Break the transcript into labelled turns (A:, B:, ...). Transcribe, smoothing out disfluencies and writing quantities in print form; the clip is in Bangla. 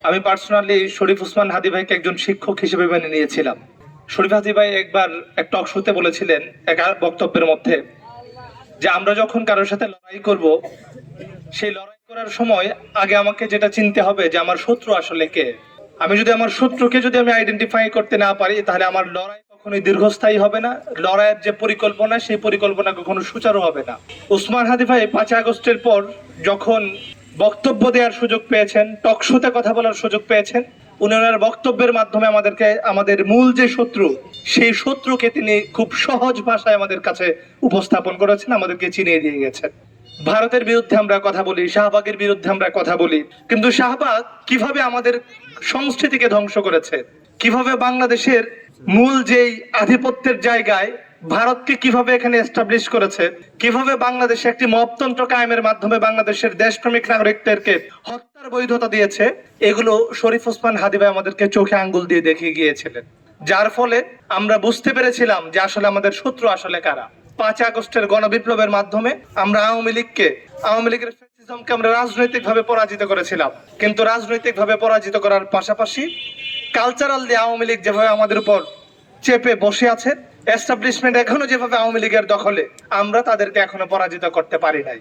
A: আমি পার্সোনালি শরীফ ওসমান হাদী ভাইকে একজন শিক্ষক হিসেবে মেনে নিয়েছিলাম। শরীফ হাদী ভাই একবার এক টক শোতে বলেছিলেন এক বক্তব্যের মধ্যে যে আমরা যখন কারোর সাথে লড়াই করব, সেই লড়াই করার সময় আগে আমাকে যেটা চিনতে হবে যে আমার শত্রু আসলে কে। আমি যদি আমার শত্রুকে আমি আইডেন্টিফাই করতে না পারি, তাহলে আমার লড়াই কখনোই দীর্ঘস্থায়ী হবে না। লড়াইয়ের যে পরিকল্পনা, সেই পরিকল্পনা কখনো সুচারু হবে না। ওসমান হাদী ভাই 5 আগস্টের পর যখন বক্তব্য দেওয়ার সুযোগ পেয়েছেন, টক শোতে কথা বলার সুযোগ পেয়েছেন, উনি ওনার বক্তব্যের মাধ্যমে আমাদের মূল যে শত্রু, সেই শত্রুকে তিনি খুব সহজ ভাষায় আমাদের কাছে উপস্থাপন করেছেন, আমাদেরকে চিনিয়ে দিয়ে গেছেন। ভারতের বিরুদ্ধে আমরা কথা বলি, শাহবাগের বিরুদ্ধে আমরা কথা বলি, কিন্তু শাহবাগ কিভাবে আমাদের সংস্কৃতিকে ধ্বংস করেছে, কিভাবে বাংলাদেশের মূল যেই আধিপত্যের জায়গায় ভারতকে কিভাবে এখানে এস্টাবলিশ করেছে, কিভাবে বাংলাদেশে একটি মপতন্ত্র কায়েমের মাধ্যমে বাংলাদেশের দেশপ্রেমিক নাগরিকদেরকে হত্যার বৈধতা দিয়েছে, এগুলো শরীফ ওসমান হাদী ভাই আমাদেরকে চোখে আঙ্গুল দিয়ে দেখিয়ে গিয়েছিলেন। যার ফলে আমরা বুঝতে পেরেছিলাম যে আসলে আমাদের শত্রু আসলে কারা। 5 আগস্টের গণবিপ্লবের মাধ্যমে আমরা আওয়ামী লীগের ফ্যাসিজমকে আমরা রাজনৈতিকভাবে পরাজিত করেছিলাম, কিন্তু রাজনৈতিকভাবে পরাজিত করার পাশাপাশি কালচারাল দিয়ে আওয়ামী লীগ যেভাবে আমাদের উপর চেপে বসে আছে, এস্টাবলিশমেন্ট এখনো যেভাবে আওয়ামী লীগের দখলে, আমরা তাদেরকে এখনো পরাজিত করতে পারি নাই।